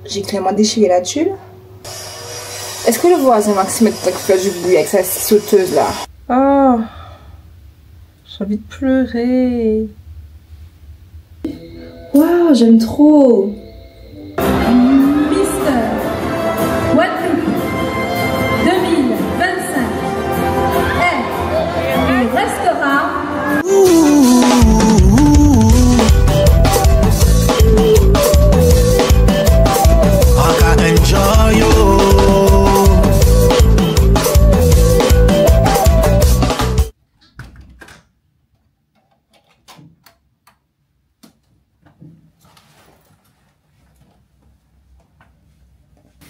J'ai clairement déchiré la tuile. Est-ce que le voisin Maxime est en train de faire du bruit avec sa sauteuse là? Oh, j'ai envie de pleurer. Waouh, j'aime trop. Mister Guadeloupe 2025 et restera.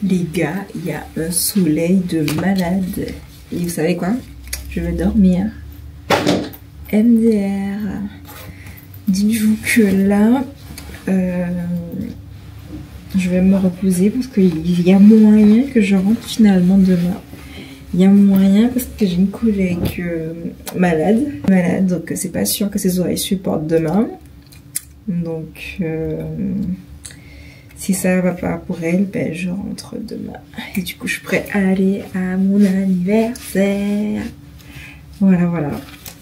Les gars, il y a un soleil de malade. Et vous savez quoi? Je vais dormir. MDR. Dites-vous que là, je vais me reposer parce qu'il y a moyen que je rentre finalement demain. Il y a moyen parce que j'ai une collègue malade, donc c'est pas sûr que ses oreilles supportent demain. Donc si ça va pas pour elle, ben je rentre demain. Et du coup je suis prête à aller à mon anniversaire. Voilà, voilà.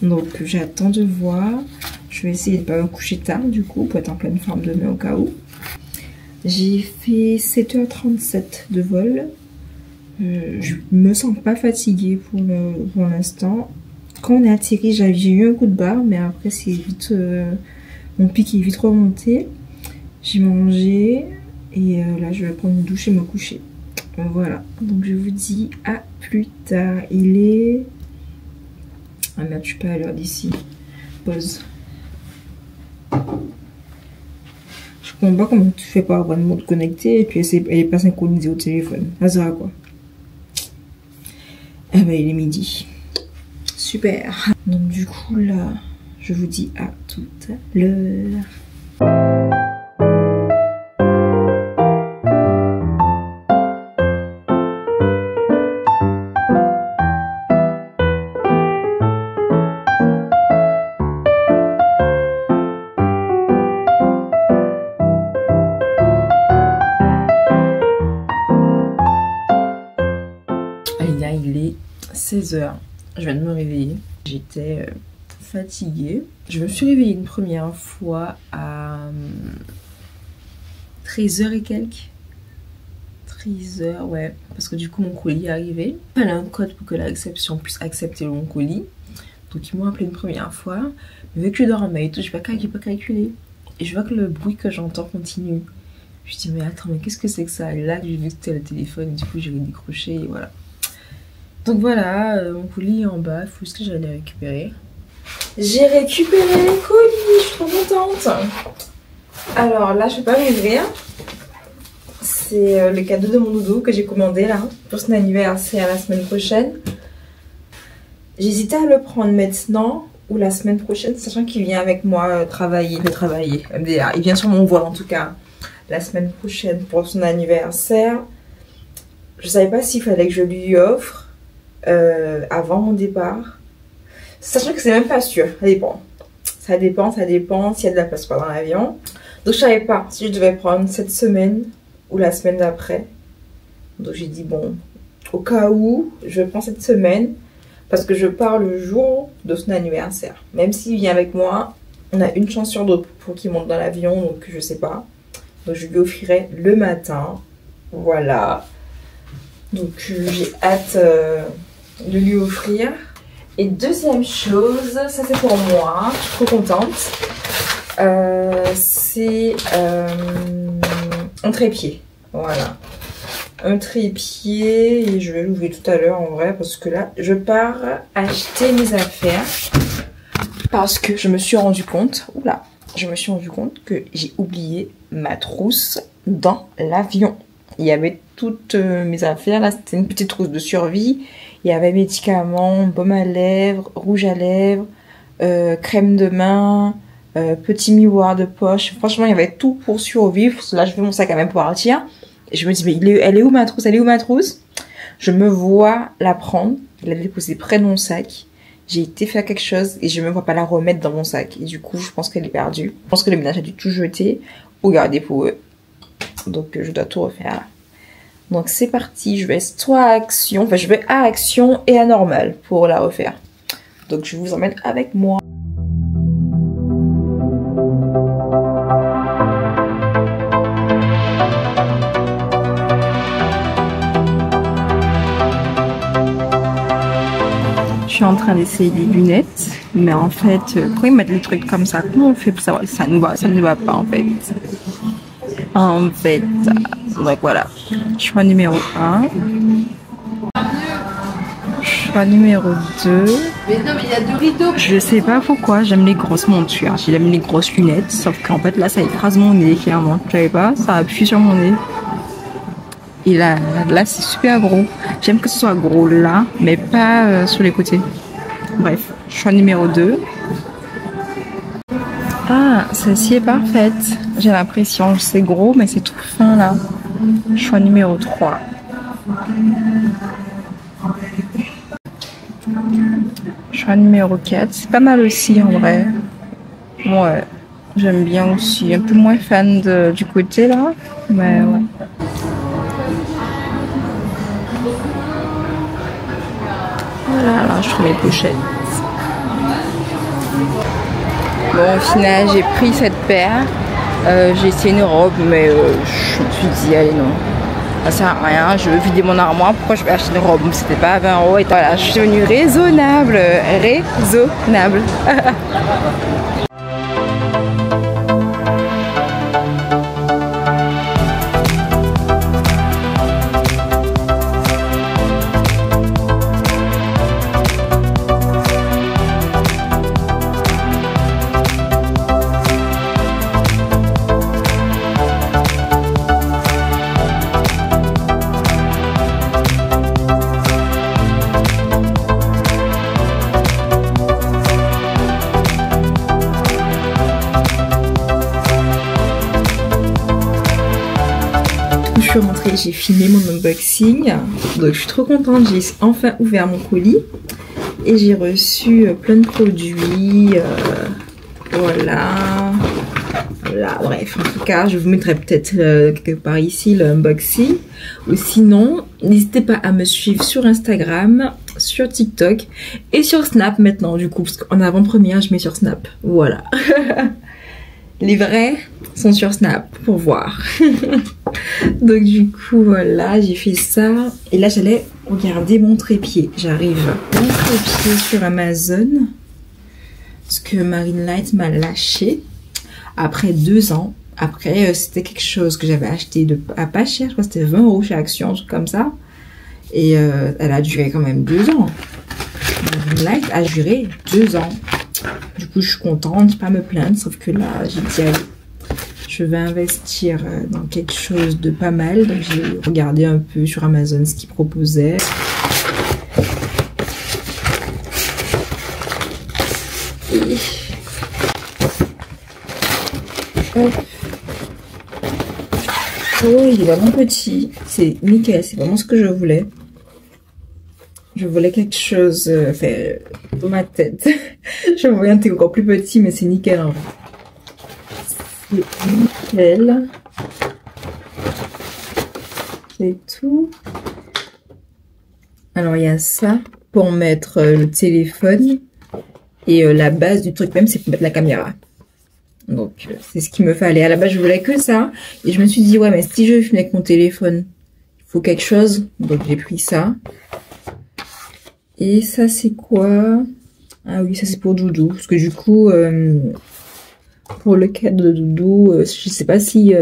Donc j'attends de voir. Je vais essayer de pas me coucher tard du coup pour être en pleine forme demain au cas où. J'ai fait 7h37 de vol. Je me sens pas fatiguée pour l'instant. Quand on est atterri, j'ai eu un coup de barre, mais après c'est vite mon pic est vite remonté. J'ai mangé et là je vais prendre une douche et me coucher. Voilà, donc je vous dis à plus tard. Il est... Ah merde, je suis pas à l'heure d'ici. Pause. Je comprends pas comment tu fais pour avoir une montre connectée et puis elle est pas synchronisée au téléphone. Ça sert à quoi? Eh ben il est midi. Super. Donc du coup là, je vous dis à tout à l'heure. Il est 16h, je viens de me réveiller, j'étais fatiguée. Je me suis réveillée une première fois à 13h et quelques. 13h, ouais, parce que du coup mon colis est arrivé. Il fallait un code pour que la réception puisse accepter mon colis. Donc ils m'ont appelé une première fois. Mais vu que je dormais et tout, j'ai pas calculé. Et je vois que le bruit que j'entends continue. Je me dis mais attends, mais qu'est-ce que c'est que ça? Et là j'ai vu que c'était le téléphone, du coup j'ai décroché et voilà. Donc voilà, mon colis est en bas, il faut juste que j'aille le récupérer. J'ai récupéré les colis, je suis trop contente. Alors là, je vais pas m'ouvrir. C'est le cadeau de mon doudou que j'ai commandé là, pour son anniversaire la semaine prochaine. J'hésitais à le prendre maintenant ou la semaine prochaine, sachant qu'il vient avec moi travailler. Il vient sur mon vol en tout cas, la semaine prochaine pour son anniversaire. Je savais pas s'il fallait que je lui offre avant mon départ, sachant que c'est même pas sûr, ça dépend s'il y a de la place dans l'avion. Donc je savais pas si je devais prendre cette semaine ou la semaine d'après. Donc j'ai dit bon, au cas où je prends cette semaine parce que je pars le jour de son anniversaire. Même s'il vient avec moi, on a une chance sur deux pour qu'il monte dans l'avion, donc je sais pas. Donc je lui offrirai le matin, voilà. Donc j'ai hâte de lui offrir. Et deuxième chose, ça c'est pour moi, je suis trop contente. C'est un trépied. Voilà. Un trépied et je vais l'ouvrir tout à l'heure en vrai parce que là je pars acheter mes affaires. Parce que je me suis rendu compte, que j'ai oublié ma trousse dans l'avion. Il y avait toutes mes affaires, là c'était une petite trousse de survie. Il y avait médicaments, baume à lèvres, rouge à lèvres, crème de main, petit miroir de poche. Franchement il y avait tout pour survivre. Là je fais mon sac à main pour partir. Et je me dis mais elle est où ma trousse? Je me vois la prendre, la déposer près de mon sac. J'ai été faire quelque chose et je me vois pas la remettre dans mon sac. Et du coup je pense qu'elle est perdue. Je pense que le ménage a dû tout jeter ou garder pour eux. Donc je dois tout refaire là. Donc c'est parti, je vais soit à action, enfin je vais à action et à normal pour la refaire. Donc je vous emmène avec moi. Je suis en train d'essayer des lunettes, mais en fait, quand ils mettent les trucs comme ça, comment on fait pour savoir si ça nous va pas en fait. Donc voilà, choix numéro 1, choix numéro 2. Mais non, mais il y a 2 rideaux. Je sais pas pourquoi j'aime les grosses montures, j'aime les grosses lunettes, sauf qu'en fait là ça écrase mon nez clairement, je savais pas, ça appuie sur mon nez. Et là c'est super gros, j'aime que ce soit gros là, mais pas sur les côtés. Bref, choix numéro 2. Ah, celle-ci est parfaite. J'ai l'impression, c'est gros, mais c'est tout fin là. Choix numéro 3. Choix numéro 4. C'est pas mal aussi en vrai. Ouais, j'aime bien aussi. Un peu moins fan du côté là, mais ouais. Voilà, là je trouve mes pochettes. Bon, au final, j'ai pris cette paire. J'ai essayé une robe, mais je me suis dit, allez, non. Ça sert à rien, je veux vider mon armoire. Pourquoi je vais acheter une robe? C'était pas à 20 €. Et voilà, je suis devenue raisonnable. Raisonnable. Je suis rentrée, j'ai filmé mon unboxing, donc je suis trop contente, j'ai enfin ouvert mon colis et j'ai reçu plein de produits, voilà, bref, en tout cas je vous mettrai peut-être quelque part ici l'unboxing, ou sinon n'hésitez pas à me suivre sur Instagram, sur TikTok et sur Snap maintenant du coup, parce qu'en avant-première je mets sur Snap, voilà. Les vrais sont sur Snap pour voir. Donc du coup voilà, j'ai fait ça. Et là j'allais regarder mon trépied. J'arrive mon trépied sur Amazon. Parce que Marine Light m'a lâché. Après 2 ans. Après c'était quelque chose que j'avais acheté à pas cher. Je crois que c'était 20 € chez Action, un truc comme ça. Et elle a duré quand même 2 ans. Marine Light a duré 2 ans. Du coup, je suis contente, pas me plaindre, sauf que là, j'ai dit, allez, je vais investir dans quelque chose de pas mal. Donc, j'ai regardé un peu sur Amazon ce qu'ils proposaient. Et... hop. Oh, il est vraiment petit. C'est nickel, c'est vraiment ce que je voulais. Je voulais quelque chose, dans ma tête. Je voulais un truc encore plus petit, mais c'est nickel en vrai. C'est nickel. C'est tout. Alors il y a ça pour mettre le téléphone. Et la base du truc même, c'est pour mettre la caméra. Donc c'est ce qu'il me fallait. À la base, je voulais que ça. Et je me suis dit, ouais, mais si je veux filmer avec mon téléphone, il faut quelque chose. Donc j'ai pris ça. Et ça c'est quoi? Ah oui, ça c'est pour Doudou. Parce que du coup, pour le cadre de Doudou, je sais pas si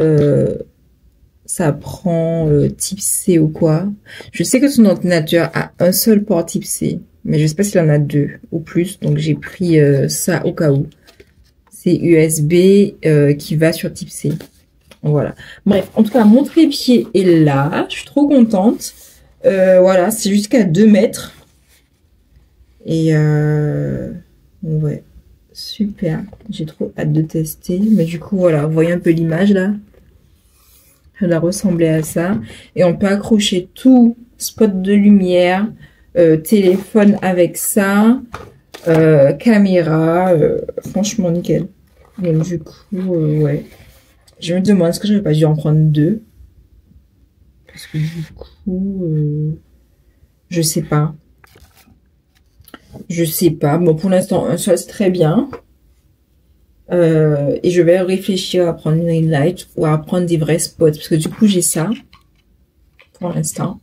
ça prend type C ou quoi. Je sais que son ordinateur a un seul port type C. Mais je sais pas s'il en a 2 ou plus. Donc j'ai pris ça au cas où. C'est USB qui va sur type C. Voilà. Bref, en tout cas, mon trépied est là. Je suis trop contente. Voilà, c'est jusqu'à 2 mètres. Et ouais, super. J'ai trop hâte de tester. Mais du coup, voilà, vous voyez un peu l'image là. Elle a ressemblé à ça. Et on peut accrocher tout, spot de lumière, téléphone avec ça, caméra, franchement nickel. Donc du coup, ouais. Je me demande, est-ce que j'aurais pas dû en prendre 2? parce que du coup, je sais pas. Je sais pas. Bon, pour l'instant, un seul, c'est très bien. Et je vais réfléchir à prendre une ring light ou à prendre des vrais spots. Parce que du coup, j'ai ça. Pour l'instant.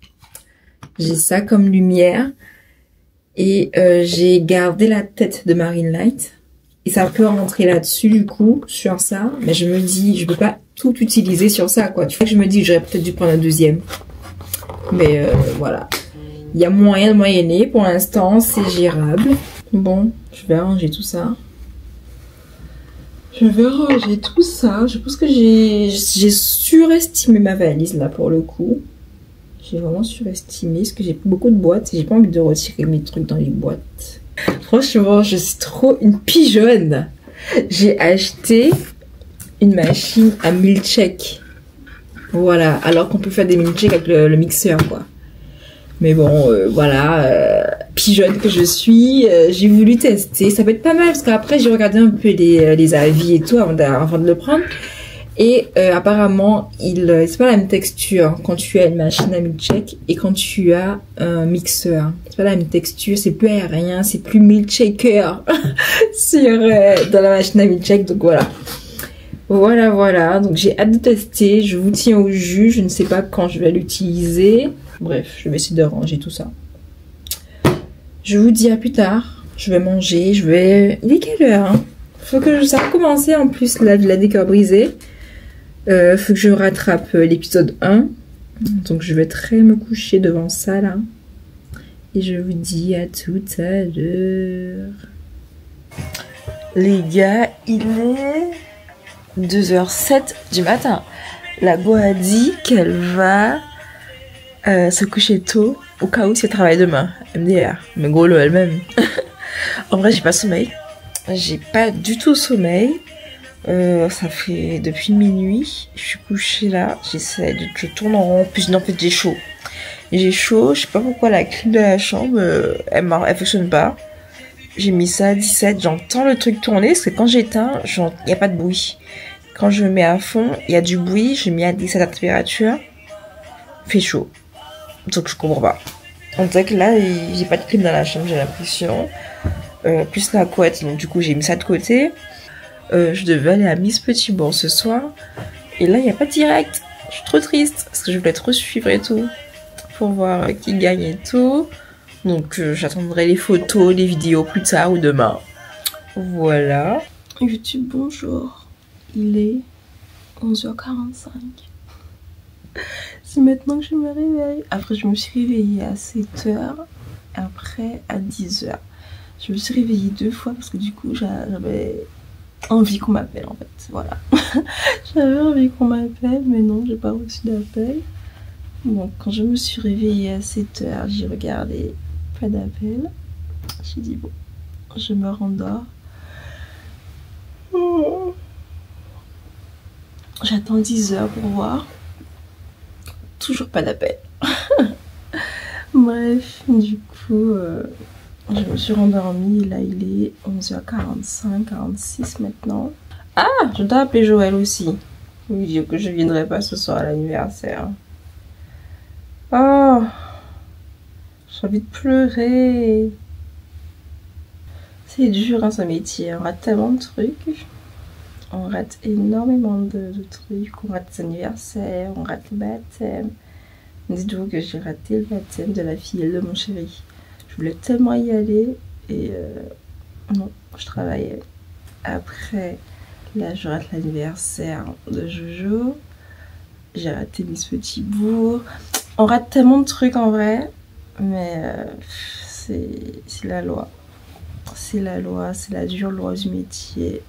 J'ai ça comme lumière. Et j'ai gardé la tête de ma ring light. Et ça peut rentrer là-dessus, du coup, sur ça. Mais je me dis, je peux pas tout utiliser sur ça, quoi. Tu vois, je me dis que j'aurais peut-être dû prendre un deuxième. Mais voilà. Il y a moyen de moyenner. Pour l'instant, c'est gérable. Bon, je vais arranger tout ça. Je vais ranger tout ça. Je pense que j'ai surestimé ma valise, là, pour le coup. J'ai vraiment surestimé, parce que j'ai beaucoup de boîtes et j'ai pas envie de retirer mes trucs dans les boîtes. Franchement, je suis trop une pigeonne. J'ai acheté une machine à milkshake. Voilà, alors qu'on peut faire des milkshakes avec le mixeur, quoi. Mais bon, voilà, pigeonne que je suis, j'ai voulu tester. Ça peut être pas mal, parce qu'après, j'ai regardé un peu les avis et tout avant de le prendre. Et apparemment, c'est pas la même texture quand tu as une machine à milkshake et quand tu as un mixeur. C'est pas la même texture, c'est plus aérien, c'est plus milkshaker dans la machine à milkshake. Donc voilà. Voilà. Donc j'ai hâte de tester. Je vous tiens au jus. Je ne sais pas quand je vais l'utiliser. Bref, je vais essayer de ranger tout ça. Je vous dis à plus tard. Je vais manger. Il est quelle heure, hein? Faut que ça a commencé en plus la décor brisée. Faut que je rattrape l'épisode 1. Donc je vais très me coucher devant ça là. Et je vous dis à tout à l'heure. Les gars, il est 2h07 du matin. La Bo a dit qu'elle va se coucher tôt au cas où si elle travaille demain. MDR. Mais gros le elle-même. En vrai, j'ai pas sommeil. J'ai pas du tout sommeil. Ça fait depuis minuit. Je suis couchée là. Je tourne en rond. Puis en fait, j'ai chaud. J'ai chaud. Je sais pas pourquoi la clim de la chambre, elle fonctionne pas. J'ai mis ça à 17. J'entends le truc tourner. Parce que quand j'éteins, il n'y a pas de bruit. Quand je mets à fond, il y a du bruit. Je mets à 17 à température. Il fait chaud. Donc je comprends pas. On dirait que là, j'ai pas de clim dans la chambre, j'ai l'impression. Plus la couette. Donc du coup, j'ai mis ça de côté. Je devais aller à Miss Petit Bourg ce soir. Et là, il n'y a pas de direct. Je suis trop triste. Parce que je voulais trop suivre et tout. Pour voir qui gagne et tout. Donc, j'attendrai les photos, les vidéos plus tard ou demain. Voilà. YouTube, bonjour. Il est 11h45. C'est maintenant que je me réveille. Après, je me suis réveillée à 7h. Après, à 10h. Je me suis réveillée 2 fois parce que du coup, j'avais envie qu'on m'appelle en fait, voilà. J'avais envie qu'on m'appelle, mais non, j'ai pas reçu d'appel. Donc quand je me suis réveillée à 7h, j'ai regardé, pas d'appel. J'ai dit bon, je me rendors. J'attends 10h pour voir. Toujours pas d'appel. Bref, du coup, je me suis rendormie. Là, il est 11h45, 46 maintenant. Ah, je dois appeler Joël aussi. Lui dire que je viendrai pas ce soir à l'anniversaire. Oh, j'ai envie de pleurer. C'est dur hein, ce métier. On rate tellement de trucs. On rate énormément de trucs. On rate les anniversaires, on rate le baptême. Dites-vous que j'ai raté le baptême de la fille de mon chéri. Je voulais tellement y aller et non, je travaillais. Après, là, je rate l'anniversaire de Jojo. J'ai raté Miss Petit Bourg. On rate tellement de trucs en vrai, mais c'est la loi. C'est la loi, c'est la dure loi du métier.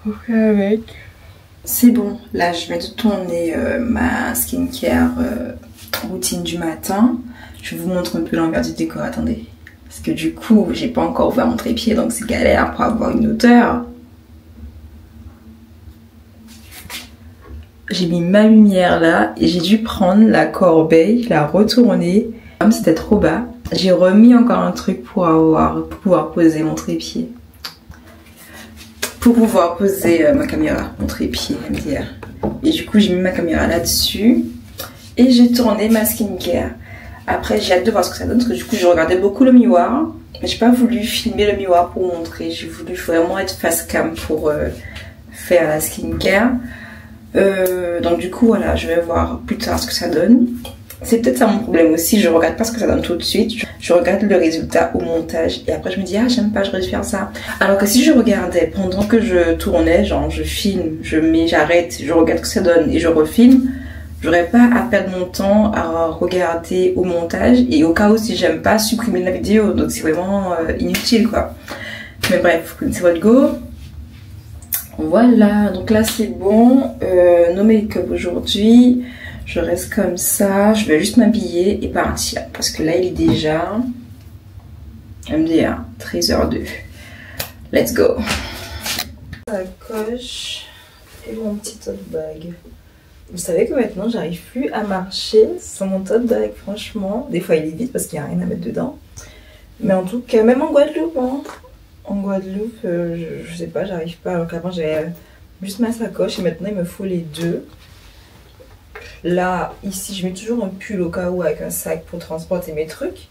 Ok, avec. C'est bon, là je vais de tourner ma skincare routine du matin. Je vous montre un peu l'envers du décor, attendez. Parce que du coup, j'ai pas encore ouvert mon trépied, donc c'est galère pour avoir une hauteur. J'ai mis ma lumière là et j'ai dû prendre la corbeille, la retourner. Comme c'était trop bas, j'ai remis encore un truc pour pouvoir poser mon trépied. Pour pouvoir poser ma caméra, mon trépied, MDR. Et du coup, j'ai mis ma caméra là-dessus. Et j'ai tourné ma skincare. Après j'ai hâte de voir ce que ça donne parce que du coup je regardais beaucoup le miroir. Mais j'ai pas voulu filmer le miroir pour montrer. J'ai voulu vraiment être face cam pour faire la skincare. Donc du coup voilà, je vais voir plus tard ce que ça donne. C'est peut-être ça mon problème aussi, je regarde pas ce que ça donne tout de suite, je regarde le résultat au montage et après je me dis ah j'aime pas, j'aurais dû faire ça. Alors que si je regardais pendant que je tournais, genre je filme, je mets, j'arrête, je regarde ce que ça donne et je refilme, j'aurais pas à perdre mon temps à regarder au montage et au cas où si j'aime pas supprimer la vidéo, donc c'est vraiment inutile quoi. Mais bref, vous connaissez votre go. Voilà, donc là c'est bon, no make-up aujourd'hui. Je reste comme ça, je vais juste m'habiller et partir. Parce que là, il est déjà MDA, 13h02. Let's go. Sacoche et mon petit tote bag. Vous savez que maintenant, j'arrive plus à marcher sans mon tote bag, franchement. Des fois, il est vide parce qu'il n'y a rien à mettre dedans. Mais en tout cas, même en Guadeloupe, hein. En Guadeloupe, je sais pas, j'arrive pas. Alors qu'avant, j'avais juste ma sacoche et maintenant, il me faut les deux. Là, ici, je mets toujours un pull au cas où avec un sac pour transporter mes trucs.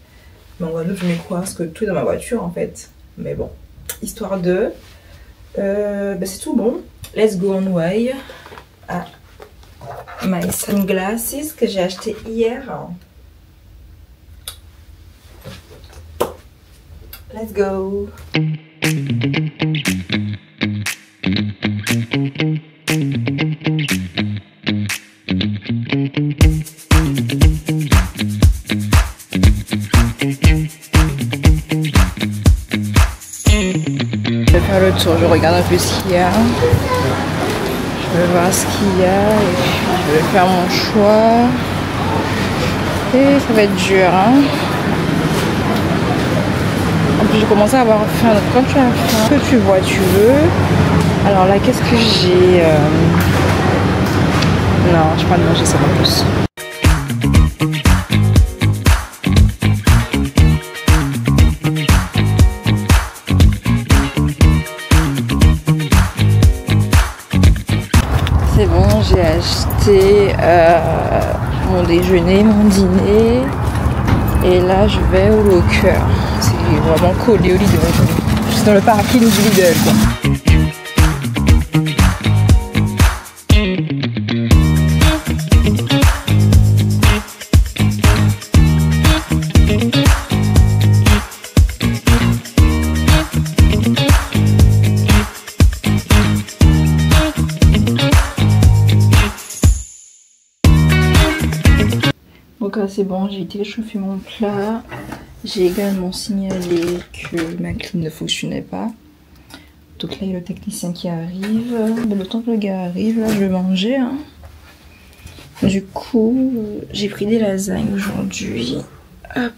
Mais en Guadeloupe, je mets quoi? Parce que tout est dans ma voiture en fait. Mais bon, histoire de... c'est tout bon. Let's go on way. Ah, my sunglasses que j'ai acheté hier. Let's go. Le tour, je regarde un peu ce qu'il y a, je vais voir ce qu'il y a et puis je vais faire mon choix et ça va être dur hein. En plus j'ai commencé à avoir faim, donc quand tu as faim, que tu vois tu veux. Alors là qu'est-ce que j'ai non, je pas de manger ça en plus. C'est bon, j'ai acheté mon déjeuner, mon dîner et là je vais au locker. C'est vraiment collé au Lidl. Je suis dans le parking du Lidl quoi. Donc là c'est bon, j'ai téléchauffé mon plat. J'ai également signalé que ma clim ne fonctionnait pas. Donc là il y a le technicien qui arrive. Mais le temps que le gars arrive, là je vais manger. Hein. Du coup, j'ai pris des lasagnes aujourd'hui. Hop.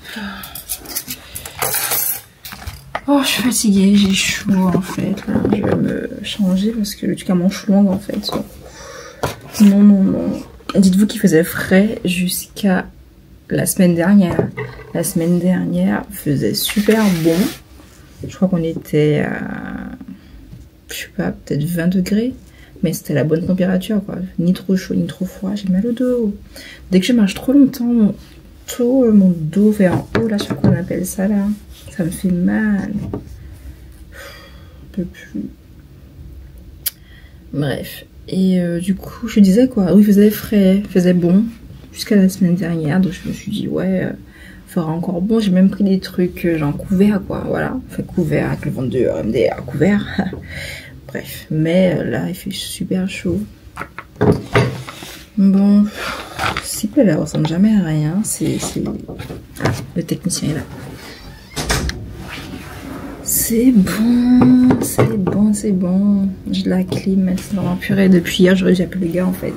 Oh, je suis fatiguée, j'ai chaud en fait. Là, je vais me changer parce que le truc à manche longue en fait. Non, non, non. Dites-vous qu'il faisait frais jusqu'à la semaine dernière. La semaine dernière faisait super bon. Je crois qu'on était à, je sais pas, peut-être 20 degrés. Mais c'était la bonne température quoi. Ni trop chaud, ni trop froid. J'ai mal au dos. Dès que je marche trop longtemps, mon dos vers en haut, là, je sais pas qu'on appelle ça là. Ça me fait mal. Je peux plus. Bref. Et du coup, je disais quoi, oui, il faisait frais, il faisait bon jusqu'à la semaine dernière. Donc je me suis dit, ouais, fera encore bon. J'ai même pris des trucs, genre couvert quoi, voilà. Fait couvert avec le ventre de MDA, couvert. Bref, mais là, il fait super chaud. Bon, s'il plaît, là, ressemble jamais à rien. C'est... Ah, le technicien est là. C'est bon, c'est bon, c'est bon. J'ai de la clim maintenant. Purée, depuis hier, j'aurais dû appeler le gars en fait.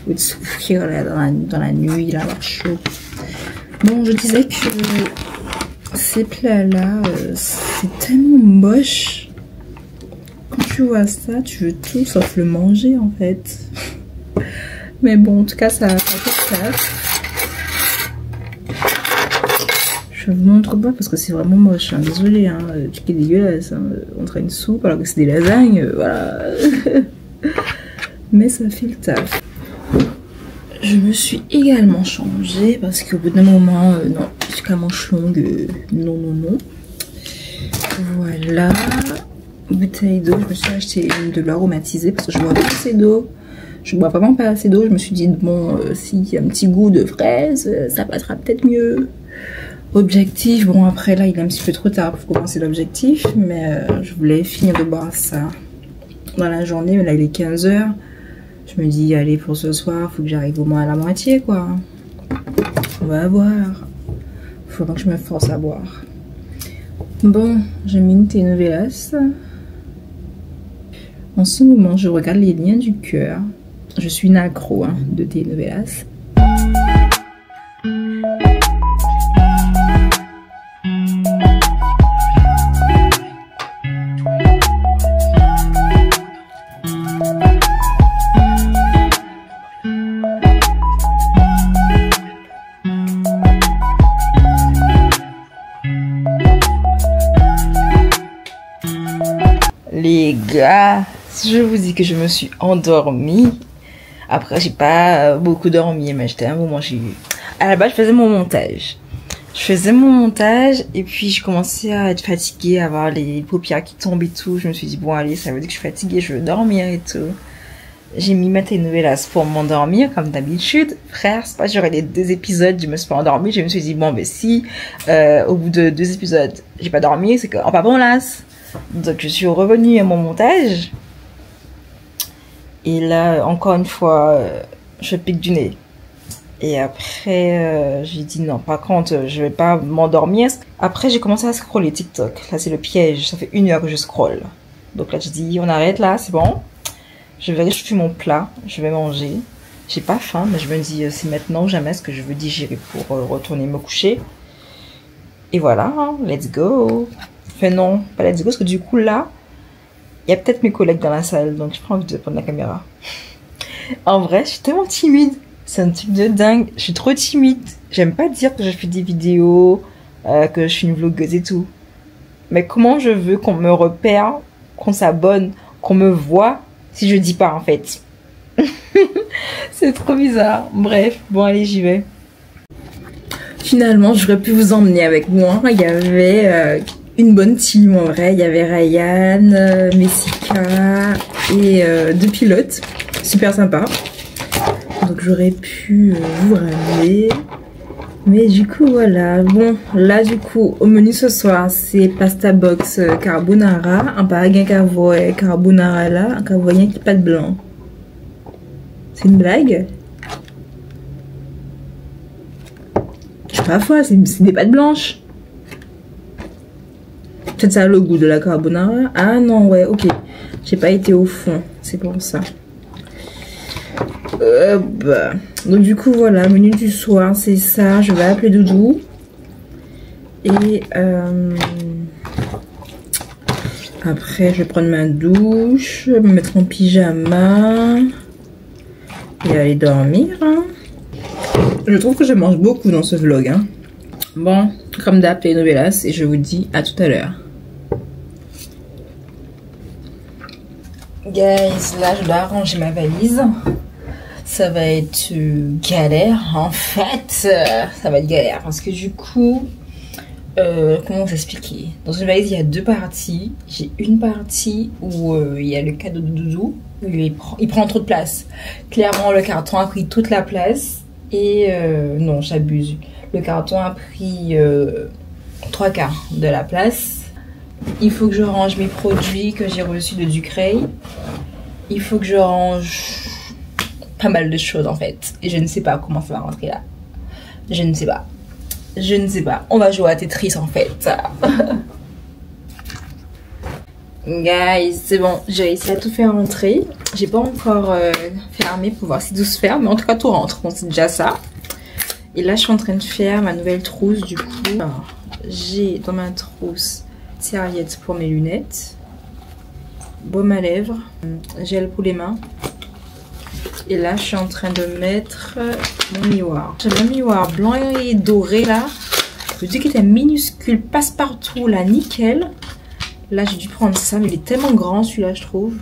Ou de souffrir là, dans la nuit, là, avoir chaud. Bon, je disais que ces plats-là, c'est tellement moche. Quand tu vois ça, tu veux tout sauf le manger en fait. Mais bon, en tout cas, ça fait ça. Je vous montre pas parce que c'est vraiment moche, hein. Désolée, hein. Le truc est dégueulasse, hein. On dirait une soupe alors que c'est des lasagnes, voilà. Mais ça fait le taf. Je me suis également changée parce qu'au bout d'un moment, non, jusqu'à manche longue, non, non, non. Voilà. Bouteille d'eau, je me suis acheté une de l'eau aromatisée parce que je bois pas assez d'eau. Je bois vraiment pas assez d'eau. Je me suis dit, bon, s'il y a un petit goût de fraise, ça passera peut-être mieux. Objectif, bon après là il est un petit peu trop tard pour commencer l'objectif, mais je voulais finir de boire ça dans la journée, mais là il est 15 h. Je me dis, allez, pour ce soir, faut que j'arrive au moins à la moitié, quoi. On va voir. Faut pas que je me force à boire. Bon, j'ai mis une telenovelas. En ce moment, je regarde Les Liens du cœur. Je suis une accro de telenovelas. Les gars, si je vous dis que je me suis endormie, après j'ai pas beaucoup dormi, mais j'étais à un moment, à la base je faisais mon montage. Et puis je commençais à être fatiguée, à avoir les paupières qui tombent et tout. Je me suis dit, bon allez, ça veut dire que je suis fatiguée, je veux dormir et tout. J'ai mis ma telenovelas pour m'endormir, comme d'habitude. Frère, c'est pas j'aurais les 2 épisodes, je me suis pas endormie. Je me suis dit, bon ben si, au bout de 2 épisodes, j'ai pas dormi, c'est qu'en pas bon lasse. Donc je suis revenue à mon montage. Et là, encore une fois, je pique du nez. Et après, j'ai dit non, par contre, je vais pas m'endormir. Après, j'ai commencé à scroller TikTok. Là, c'est le piège. Ça fait 1 heure que je scrolle. Donc là, j'ai dit, on arrête là, c'est bon. Je vais réchauffer mon plat. Je vais manger. J'ai pas faim, mais je me dis, c'est maintenant ou jamais ce que je veux digérer pour retourner me coucher. Et voilà, hein, let's go. Enfin non, pas let's go, parce que du coup là, il y a peut-être mes collègues dans la salle, donc je prends envie de prendre la caméra. En vrai, je suis tellement timide. C'est un truc de dingue. Je suis trop timide. J'aime pas dire que je fais des vidéos, que je suis une vlogueuse et tout. Mais comment je veux qu'on me repère, qu'on s'abonne, qu'on me voit, si je dis pas en fait. C'est trop bizarre. Bref, bon allez, j'y vais. Finalement, j'aurais pu vous emmener avec moi. Il y avait une bonne team en vrai. Il y avait Ryan, Messika et 2 pilotes. Super sympa. Donc j'aurais pu vous ramener. Mais du coup voilà. Bon, là du coup, au menu ce soir, c'est pasta box carbonara. Un paraguay carbonara là. Un carbonara qui pâte blanc. C'est une blague? Je suis pas folle, c'est des pâtes blanches. Peut-être ça a le goût de la carbonara. Ah non, ouais, ok. J'ai pas été au fond, c'est pour ça. Donc du coup, voilà, menu du soir, c'est ça. Je vais appeler Doudou. Et après, je vais prendre ma douche, me mettre en pyjama et aller dormir. Hein. Je trouve que je mange beaucoup dans ce vlog. Hein. Bon, comme d'hab, telenovelas, et je vous dis à tout à l'heure. Guys, là je dois arranger ma valise. Ça va être galère en fait. Ça va être galère parce que du coup, comment vous expliquer? Dans une valise, il y a 2 parties. J'ai une partie où il y a le cadeau de Doudou. Il prend trop de place. Clairement, le carton a pris toute la place. Et non, j'abuse. Le carton a pris 3/4 de la place. Il faut que je range mes produits que j'ai reçus de Ducreil. Il faut que je range pas mal de choses en fait. Et je ne sais pas comment ça va rentrer là. Je ne sais pas. Je ne sais pas. On va jouer à Tetris en fait. Guys, c'est bon. J'ai réussi à tout faire rentrer. J'ai pas encore fermé pour voir si tout se ferme. Mais en tout cas, tout rentre. Bon, c'est déjà ça. Et là, je suis en train de faire ma nouvelle trousse du coup. J'ai dans ma trousse serviette pour mes lunettes, baume à lèvres, gel pour les mains. Et là, je suis en train de mettre mon miroir. J'ai un miroir blanc et doré là. Je dis qu'il était minuscule, passe-partout là, nickel. Là, j'ai dû prendre ça, mais il est tellement grand celui-là, je trouve.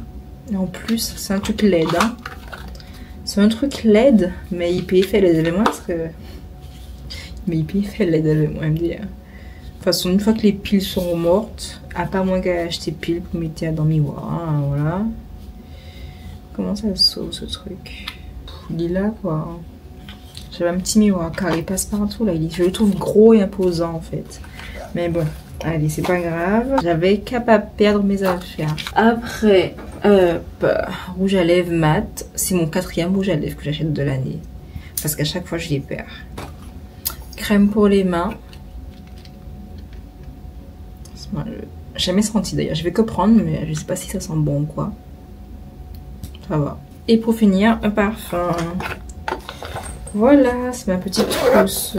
Et en plus, c'est un truc LED. Hein. C'est un truc LED, mais il peut faire les éléments parce que... Mais il peut faire LED éléments MDR. De toute façon, une fois que les piles seront mortes, à part moins qu'à acheter piles pour mettre dans le miroir, hein, voilà. Comment ça sauve ce truc? Il est là quoi. J'avais un petit miroir car il passe partout là. Je le trouve gros et imposant en fait. Mais bon, allez, c'est pas grave. J'avais qu'à pas perdre mes affaires. Après, rouge à lèvres mat. C'est mon 4e rouge à lèvres que j'achète de l'année. Parce qu'à chaque fois je les perds. Crème pour les mains. J'ai jamais senti d'ailleurs. Je vais que prendre, mais je sais pas si ça sent bon ou quoi. Ça va. Et pour finir, un parfum. Voilà, c'est ma petite trousse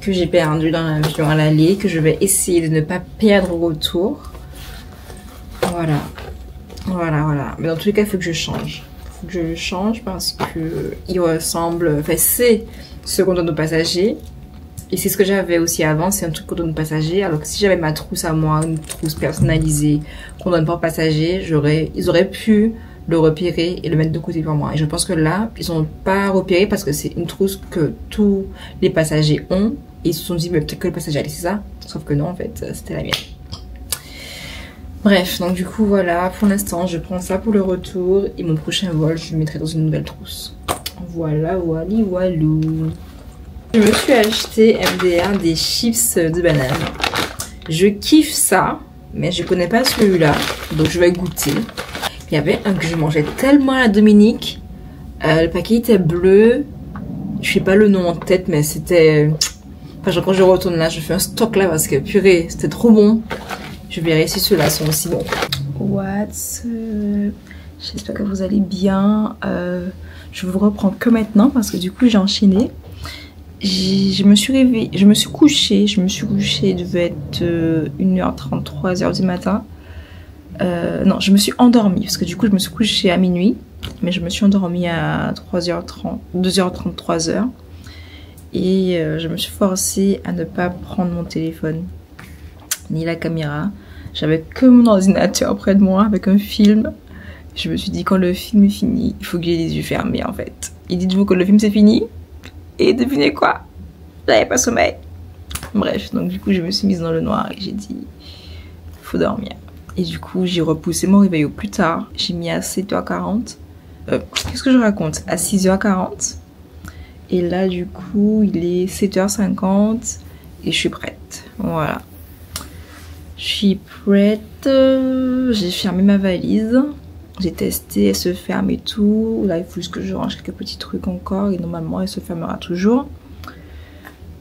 que j'ai perdue dans l'avion à l'aller, que je vais essayer de ne pas perdre au retour. Voilà. Voilà, voilà. Mais dans tous les cas, il faut que je change. Il faut que je le change parce que il ressemble... Enfin, c'est ce qu'on donne aux passagers. Et c'est ce que j'avais aussi avant, c'est un truc qu'on donne aux passagers. Alors que si j'avais ma trousse à moi, une trousse personnalisée qu'on donne pas aux passagers, ils auraient pu le repérer et le mettre de côté pour moi. Et je pense que là, ils n'ont pas repéré parce que c'est une trousse que tous les passagers ont. Et ils se sont dit, mais peut-être que le passager a laissé ça. Sauf que non, en fait, c'était la mienne. Bref, donc du coup, voilà. Pour l'instant, je prends ça pour le retour. Et mon prochain vol, je le mettrai dans une nouvelle trousse. Voilà, wally, walou. Je me suis acheté MDR des chips de banane. Je kiffe ça, mais je connais pas celui-là. Donc je vais goûter. Il y avait un que je mangeais tellement à la Dominique. Le paquet était bleu. Je sais pas le nom en tête, mais c'était... Enfin, genre, quand je retourne là, je fais un stock là parce que purée, c'était trop bon. Je verrai si ceux-là sont aussi bons. What's up? J'espère que vous allez bien. Je vous reprends que maintenant parce que du coup j'ai enchaîné. Je me suis réveillée, je me suis couchée, il devait être 1h30, 3h du matin. Non, je me suis endormie parce que du coup je me suis couchée à minuit, mais je me suis endormie à 3h30, 2h30, 3h. Et je me suis forcée à ne pas prendre mon téléphone, ni la caméra. J'avais que mon ordinateur près de moi avec un film. Je me suis dit quand le film est fini, il faut que j'ai les yeux fermés en fait. Et dites-vous que le film c'est fini. Et devinez quoi? J'avais pas sommeil. Bref, donc du coup je me suis mise dans le noir et j'ai dit faut dormir. Et du coup j'ai repoussé mon réveil au plus tard. J'ai mis à 7h40. Qu'est-ce que je raconte? À 6h40. Et là du coup il est 7h50 et je suis prête. Voilà. Je suis prête. J'ai fermé ma valise. J'ai testé, elle se ferme et tout. Là, il faut juste que je range quelques petits trucs encore. Et normalement, elle se fermera toujours.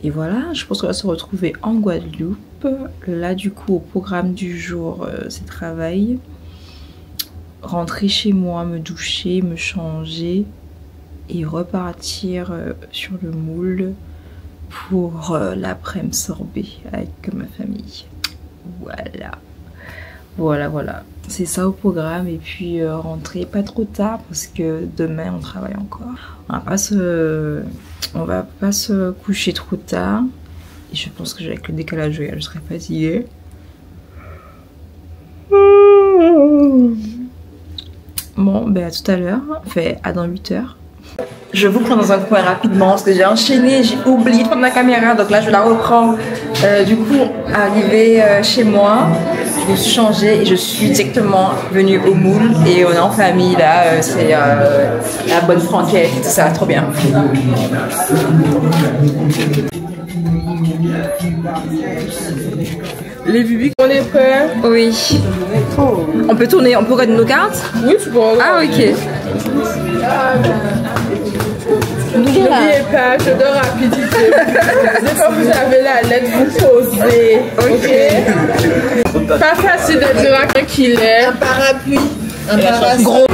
Et voilà, je pense qu'on va se retrouver en Guadeloupe. Là, du coup, au programme du jour, c'est travail. Rentrer chez moi, me doucher, me changer. Et repartir sur le moule pour l'après-midi sorbet avec ma famille. Voilà. Voilà, voilà. C'est ça au programme. Et puis rentrer pas trop tard parce que demain on travaille encore. On va pas se coucher trop tard. Et je pense que avec le décalage horaire, je serai fatiguée. Bon, ben à tout à l'heure. Enfin, à dans 8 heures. Je vous prends dans un coin rapidement parce que j'ai enchaîné, j'ai oublié de prendre ma caméra. Donc là, je la reprends. Du coup, arrivé chez moi, je me suis changée et je suis directement venue au moule. Et on est en famille là, c'est la bonne franquette, tout ça, trop bien. Les bubis, on est prêts? Oui. Oh. On peut tourner, on peut regarder nos cartes? Oui, tu peux regarder. Ah, ok. N'oubliez pas, jeu de rapidité. Dès que vous avez la lettre, vous posez. Ok. Pas facile de dire à quelqu'un qu'il est. Un parapluie. Un parapluie. Gros.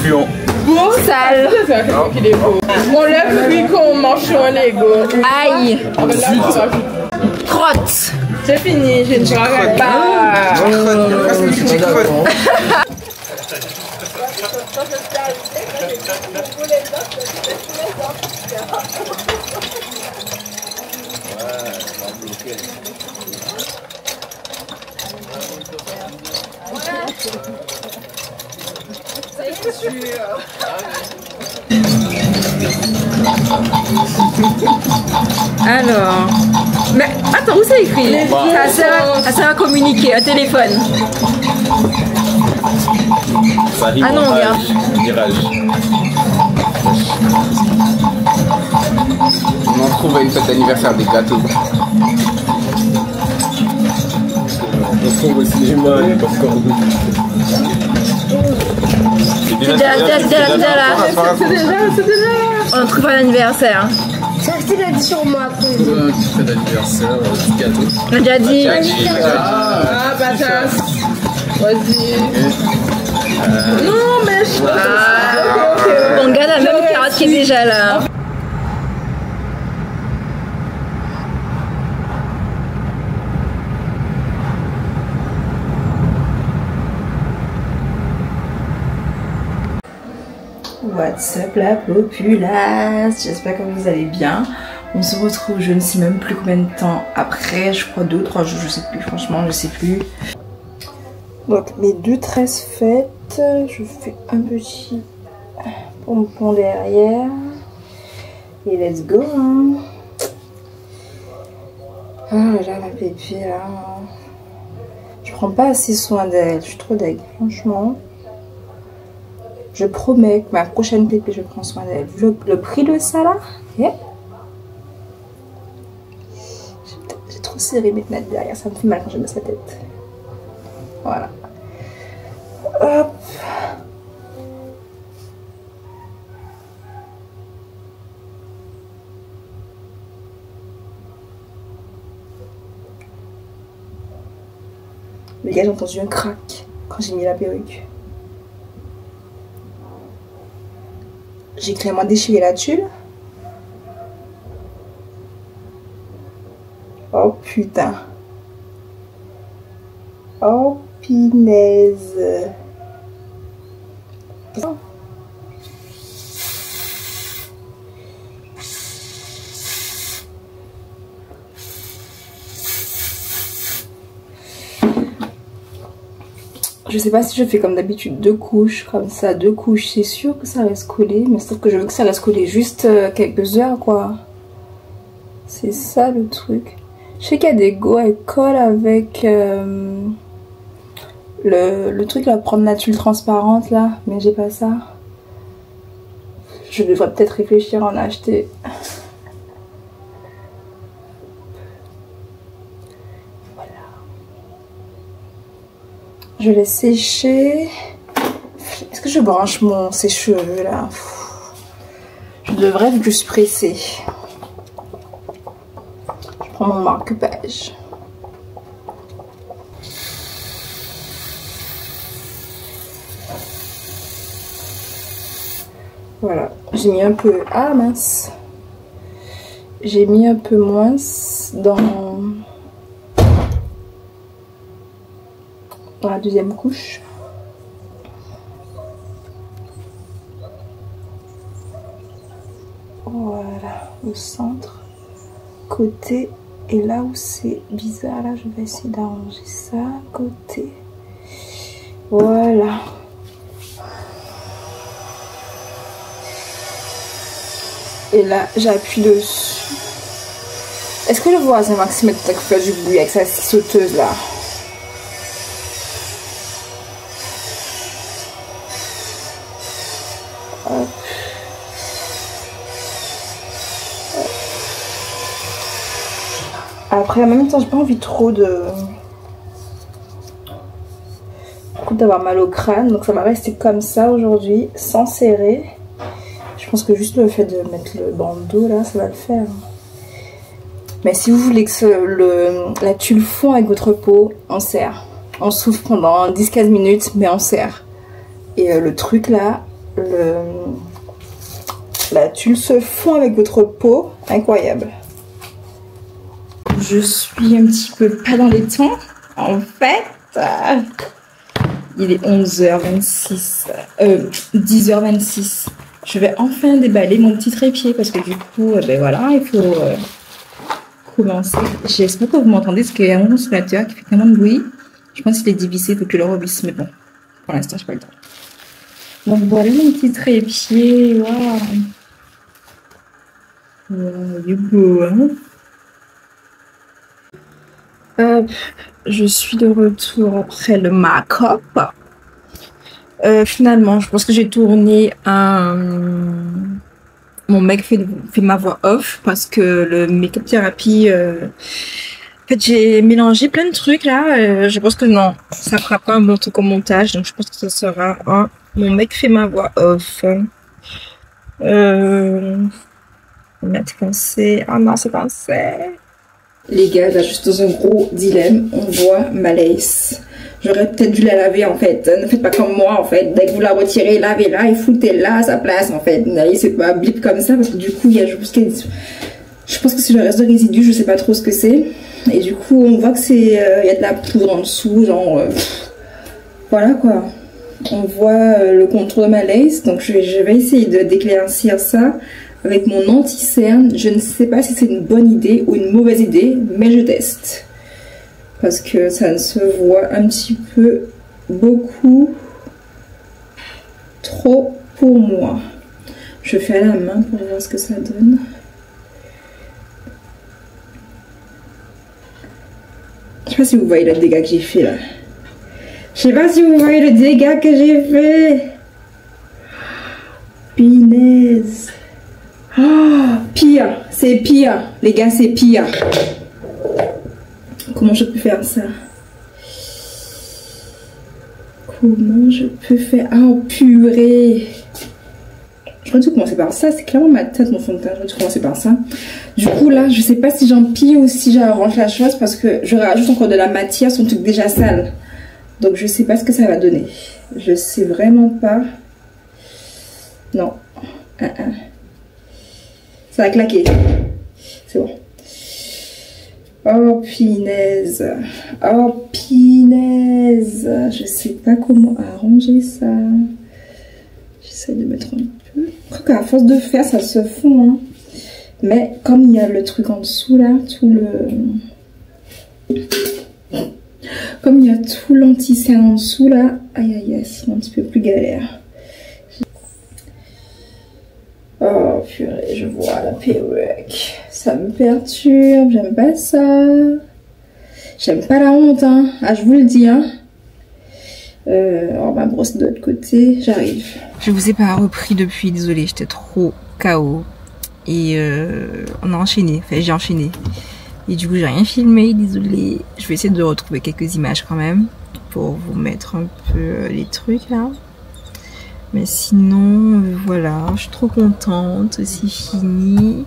Puant. Beau. Sale. Qu'il est beau. On lève lui qu'on mange sur un Lego. Aïe. Crotte. C'est fini, j'ai une crotte. Alors. Mais attends, où c'est écrit? Ça sert à communiquer, un téléphone. Ça rime Ah non, en regarde. virage. On en trouve à une fête d'anniversaire des gâteaux. On trouve au cinéma les popcorn. C'est déjà là. C'est déjà. On trouve un anniversaire. Ça, c'est l'addition, moi, après. Petite fête d'anniversaire, petit gâteau. On a déjà dit. Ah, badass. Vas-y. Non, mais je. On garde la même carotte qui est déjà là. What's up la populace, j'espère que vous allez bien. On se retrouve, je ne sais même plus combien de temps après, je crois 2 ou 3 jours, je sais plus, franchement je sais plus. Donc mes 2 tresses faites, je fais un petit pompon derrière. Et let's go hein. Ah là la pépé là. Je prends pas assez soin d'elle, je suis trop deg, franchement. Je promets que ma prochaine pépé, je prends soin d'elle. Le prix de ça là, yeah. J'ai trop serré mes mains derrière, ça me fait mal quand je mets sa tête. Voilà. Hop. Les gars, j'ai entendu un crack quand j'ai mis la perruque. J'ai clairement déchiré la tulle. Oh putain. Oh pinaise. Oh. Je sais pas si je fais comme d'habitude 2 couches, comme ça, 2 couches, c'est sûr que ça reste collé, mais sauf que je veux que ça reste collé juste quelques heures quoi. C'est ça le truc. Je sais qu'il y a des go, elles collent avec le truc là, prendre la tuile transparente là, mais j'ai pas ça. Je devrais peut-être réfléchir à en acheter. Je l'ai séché. Est-ce que je branche mon sèche-cheveux là? Je devrais vu que je suis pressée. Je prends mon marque-page. Voilà. J'ai mis un peu... Ah mince. J'ai mis un peu moins dans la deuxième couche. Voilà, au centre, côté, et là où c'est bizarre, là je vais essayer d'arranger ça, côté. Voilà. Et là, j'appuie dessus. Est-ce que le voisin Maxime est tout à fait du bruit avec sa sauteuse là? Hop. Après, en même temps, j'ai pas envie trop d'avoir mal au crâne, donc ça va rester comme ça aujourd'hui, sans serrer. Je pense que juste le fait de mettre le bandeau là, ça va le faire. Mais si vous voulez que la tulle fond avec votre peau, on serre. On souffle pendant 10-15 minutes, mais on serre. Et le truc là, la tulle se fond avec votre peau, incroyable. Je suis un petit peu pas dans les temps. En fait, il est 11h26, 10h26. Je vais enfin déballer mon petit trépied parce que du coup, ben voilà, il faut commencer. J'espère que vous m'entendez parce qu'il y a mon consommateur qui fait tellement de bruit. Je pense qu'il est divisé, il faut que je le revisse, mais bon, pour l'instant, j'ai pas le temps. Donc voilà mon petit trépied, waouh. Du beau, hein. Je suis de retour après le make-up. Finalement, je pense que j'ai tourné mon mec fait ma voix off parce que le make-up thérapie, en fait, j'ai mélangé plein de trucs là. Je pense que non, ça fera pas un bon truc au montage, donc je pense que ce sera mon mec fait ma voix off. Mettre français. Oh non, c'est français. Les gars, là, juste dans un gros dilemme, on voit ma lace. J'aurais peut-être dû la laver en fait. Ne faites pas comme moi en fait. Dès que vous la retirez, lavez-la et foutez-la à sa place en fait. C'est pas blip comme ça parce que du coup, il y a juste. Je pense que c'est le reste de résidus, je sais pas trop ce que c'est. Et du coup, on voit que c'est. Il y a de la poudre en dessous, genre. Voilà quoi. On voit le contour de ma lace. Donc je vais essayer de d'éclaircir ça avec mon anti-cerne. Je ne sais pas si c'est une bonne idée ou une mauvaise idée, mais je teste. Parce que ça se voit un petit peu beaucoup trop pour moi. Je fais à la main pour voir ce que ça donne. Je sais pas si vous voyez le dégât que j'ai fait là. Je sais pas si vous voyez le dégât que j'ai fait. Punaise. Oh, pire, c'est pire. Les gars, c'est pire. Comment je peux faire ça? Comment je peux faire... Oh, purée. J'aurais dû commencer par ça. C'est clairement ma tête, mon fond de teint. J'aurais dû commencer par ça. Du coup, là, je sais pas si j'empile ou si j'arrange la chose parce que je rajoute encore de la matière sur un truc déjà sale. Donc, je sais pas ce que ça va donner. Je sais vraiment pas. Non. Ça a claqué. C'est bon. Oh, punaise. Oh, punaise. Je sais pas comment arranger ça. J'essaie de mettre un peu. Je crois qu'à force de faire, ça se fond. Hein. Mais comme il y a le truc en dessous, là, comme il y a tout l'anti-cerne en dessous, là, aïe aïe aïe, c'est un petit peu plus galère. Oh purée, je vois la perruque. Ça me perturbe, j'aime pas ça. J'aime pas la honte, hein. Ah, je vous le dis, hein. Ma brosse de l'autre côté, j'arrive. Je vous ai pas repris depuis, désolée, j'étais trop KO. Et on a enchaîné, enfin j'ai enchaîné. Et du coup j'ai rien filmé, désolée. Je vais essayer de retrouver quelques images quand même pour vous mettre un peu les trucs là. Mais sinon, voilà, je suis trop contente, c'est fini.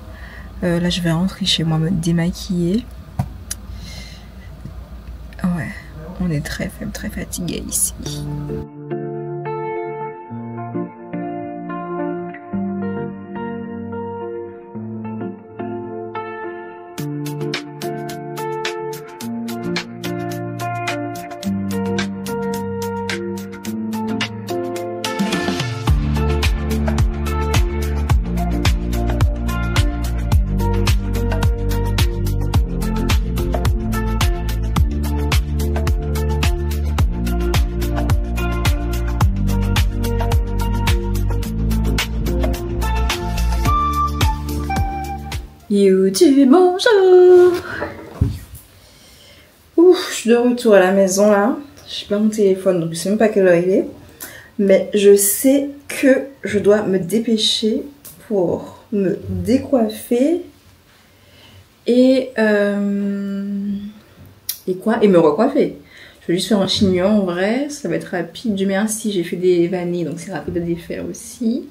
Là, je vais rentrer chez moi, me démaquiller. Ouais, on est très faible, très fatigué ici. YouTube, bonjour. Ouf, je suis de retour à la maison là. J'ai pas mon téléphone donc je sais même pas quelle heure il est. Mais je sais que je dois me dépêcher pour me décoiffer et quoi? Et me recoiffer. Je vais juste faire un chignon en vrai, ça va être rapide. Dieu merci, j'ai fait des vanilles donc c'est rapide à défaire aussi.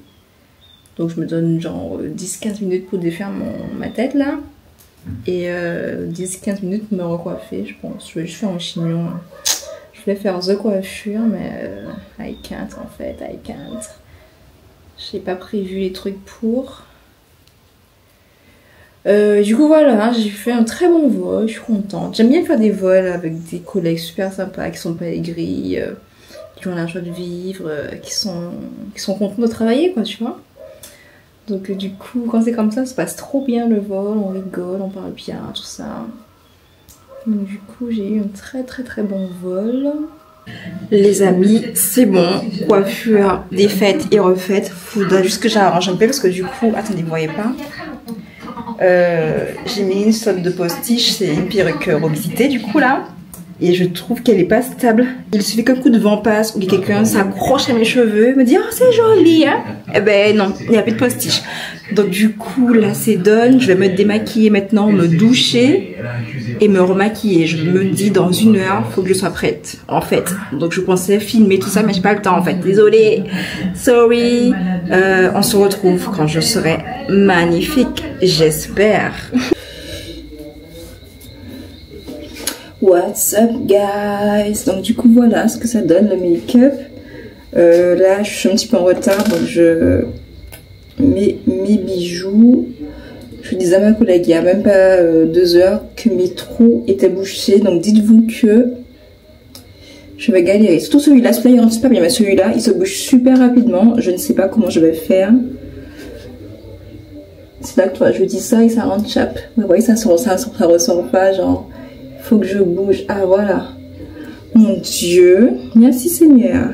Donc je me donne genre 10-15 minutes pour défaire ma tête là. Et 10-15 minutes pour me recoiffer, je pense. Je vais juste faire un chignon. Je voulais faire the coiffure, mais I can't en fait, I can't. J'ai pas prévu les trucs pour. Du coup voilà, j'ai fait un très bon vol, je suis contente. J'aime bien faire des vols avec des collègues super sympas qui sont pas aigris, qui ont la joie de vivre, qui sont contents de travailler quoi, tu vois. Donc du coup, quand c'est comme ça se passe trop bien le vol, on rigole, on parle bien, tout ça. Donc du coup, j'ai eu un très bon vol. Les amis, c'est bon. Coiffure défaite et refaite. Faudra juste que j'arrange un peu parce que du coup, attendez, vous voyez pas. J'ai mis une sorte de postiche, c'est une perruque revisitée du coup là. Et je trouve qu'elle est pas stable. Il suffit qu'un coup de vent passe ou que quelqu'un s'accroche à mes cheveux, me dit oh c'est joli hein. Eh ben non, il n'y a plus de postiche. Donc du coup là c'est done, je vais me démaquiller maintenant, me doucher et me remaquiller. Je me dis dans 1 heure, faut que je sois prête en fait. Donc je pensais filmer tout ça mais j'ai pas le temps en fait. Désolée, sorry. On se retrouve quand je serai magnifique, j'espère. What's up guys? Donc du coup voilà ce que ça donne le make-up. Là je suis un petit peu en retard donc je mets mes bijoux. Je disais à ma collègue il n'y a même pas 2 heures que mes trous étaient bouchés, donc dites-vous que je vais galérer. Surtout celui-là il rentre super bien, mais celui-là il se bouge super rapidement. Je ne sais pas comment je vais faire. C'est là que toi je dis ça et ça rentre chape. Vous voyez ça ressort pas genre. Faut que je bouge. Ah voilà. Mon Dieu. Merci Seigneur.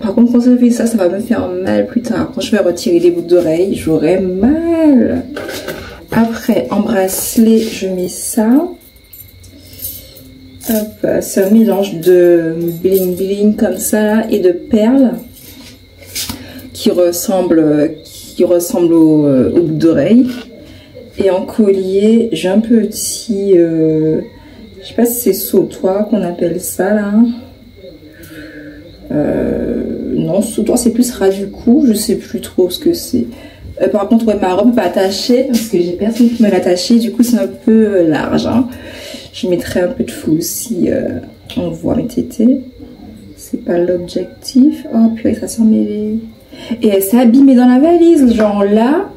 Par contre quand ça fait ça, ça va me faire mal plus tard. Quand je vais retirer les boucles d'oreilles, j'aurai mal. Après, en bracelet, je mets ça. Hop, c'est un mélange de bling bling comme ça là, et de perles qui ressemble aux boucles d'oreilles. Et en collier, j'ai un petit, je sais pas si c'est sautoir qu'on appelle ça là. Non, sautoir c'est plus ras du cou, je sais plus trop ce que c'est. Par contre, ouais, ma robe n'est pas attachée parce que j'ai personne qui me l'attacher, du coup c'est un peu large. Hein. Je mettrai un peu de flou si on voit mes tétés. C'est pas l'objectif. Oh purée, ça s'est mêlé. Et elle s'est abîmée dans la valise, genre là.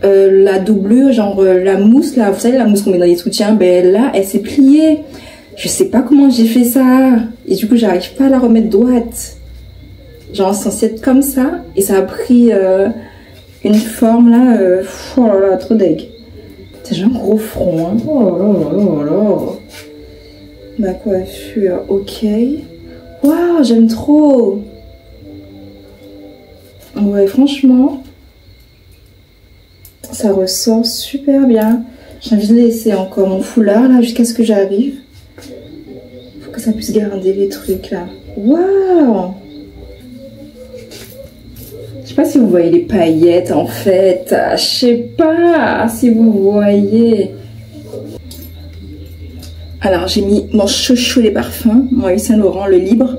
La doublure, genre la mousse là, vous savez la mousse qu'on met dans les soutiens, ben là elle s'est pliée. Je sais pas comment j'ai fait ça et du coup j'arrive pas à la remettre droite. Genre c'est censé être comme ça et ça a pris une forme là, oh là là, trop deg. C'est genre un gros front hein. Oh là là là là. Ma coiffure, ok. Waouh, j'aime trop. Ouais, franchement ça ressort super bien. J'ai envie de laisser encore mon foulard là jusqu'à ce que j'arrive. Faut que ça puisse garder les trucs là. Waouh! Je sais pas si vous voyez les paillettes en fait. Je sais pas si vous voyez. Alors j'ai mis mon chouchou les parfums, mon Yves Saint Laurent, le libre.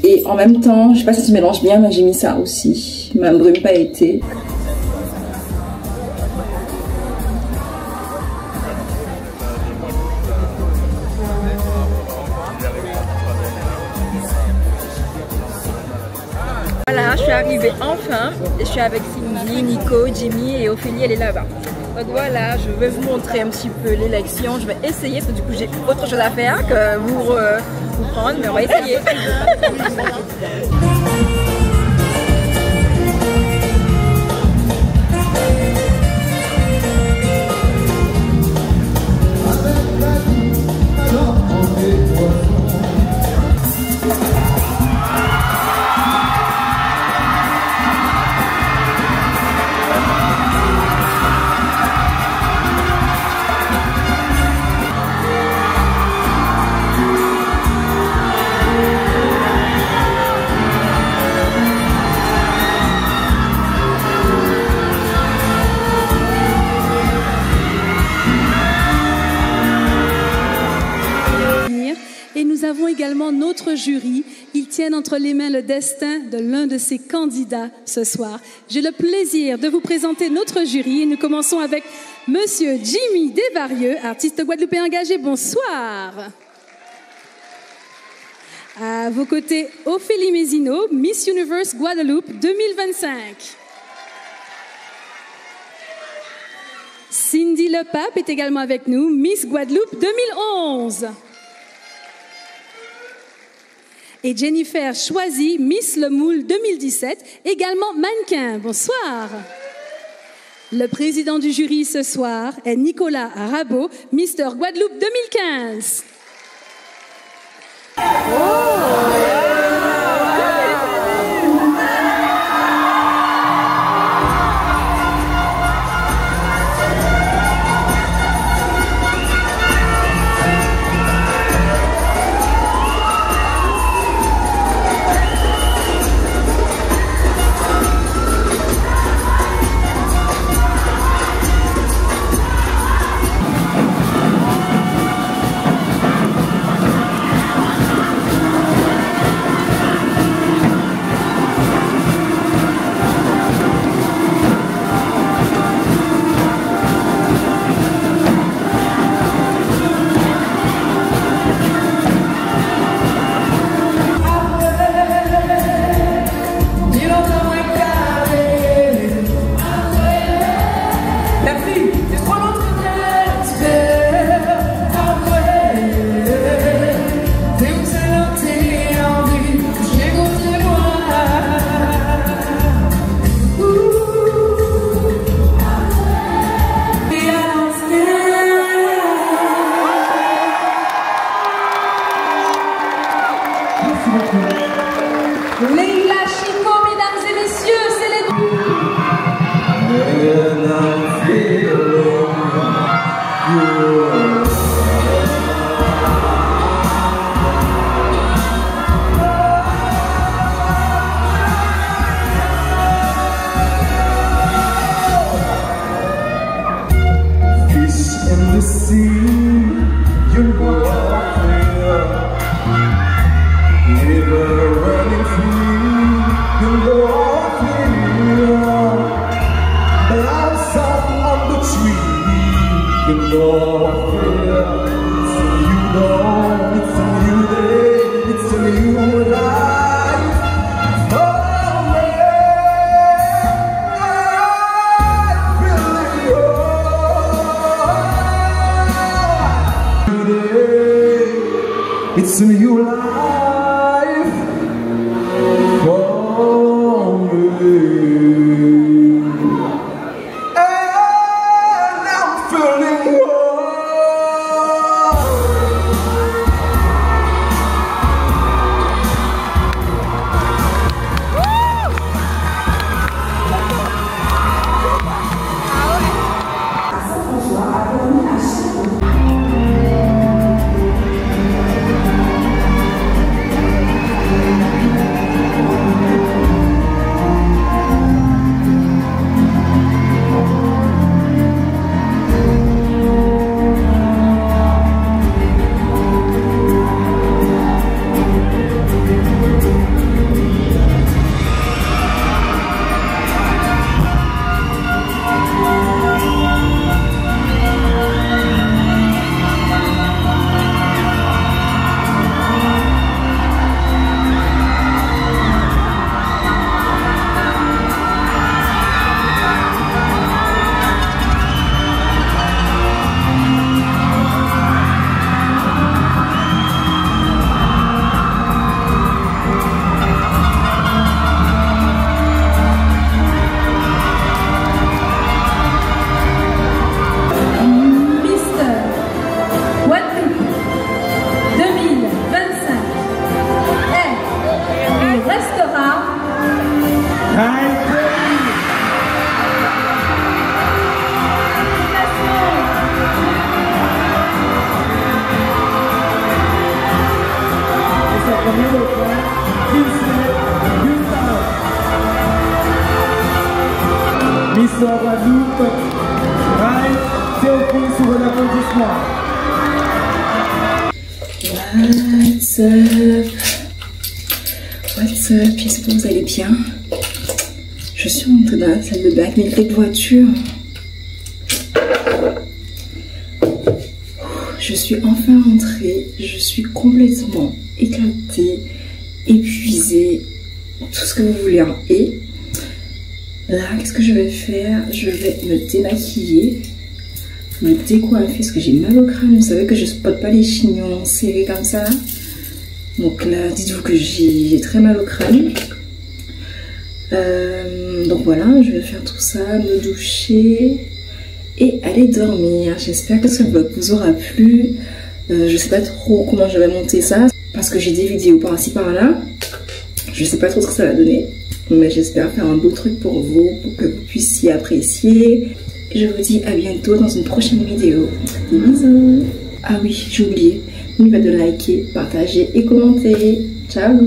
Et en même temps, je sais pas si ça se mélange bien, mais j'ai mis ça aussi. Ma brume pailletée. Voilà, je suis arrivée enfin. Je suis avec Cindy, Nico, Jimmy et Ophélie, elle est là-bas. Donc voilà, je vais vous montrer un petit peu l'élection. Je vais essayer, parce que du coup j'ai autre chose à faire que vous prendre, mais on va essayer. Également notre jury. Ils tiennent entre les mains le destin de l'un de ces candidats ce soir. J'ai le plaisir de vous présenter notre jury et nous commençons avec Monsieur Jimmy Desvarieux, artiste guadeloupéen engagé. Bonsoir. À vos côtés, Ophélie Mézineau, Miss Universe Guadeloupe 2025. Cindy Lepape est également avec nous, Miss Guadeloupe 2011. Et Jennifer Choisy, Miss Le Moule 2017, également mannequin. Bonsoir. Le président du jury ce soir est Nicolas Rabot, Mister Guadeloupe 2015. It's a new life for me, and I'm feeling Miss Guadeloupe, Rai, Théophile sous vos applaudissements. What's up? What's up? J'espère que vous allez bien. Je suis rentrée dans la salle de bain avec mes clés de voiture. Je suis enfin rentrée. Je suis complètement éclatée, épuisée, tout ce que vous voulez. Et là, qu'est-ce que je vais faire? Je vais me démaquiller, me décoiffer parce que j'ai mal au crâne. Vous savez que je ne supporte pas les chignons serrés comme ça. Donc là, dites-vous que j'ai très mal au crâne. Donc voilà, je vais faire tout ça, me doucher et aller dormir. J'espère que ce vlog vous aura plu. Je sais pas trop comment je vais monter ça parce que j'ai des vidéos par-ci par-là. Je sais pas trop ce que ça va donner, mais j'espère faire un beau truc pour vous, pour que vous puissiez apprécier. Et je vous dis à bientôt dans une prochaine vidéo. Des bisous. Ah oui, j'ai oublié. N'oubliez pas de liker, partager et commenter. Ciao.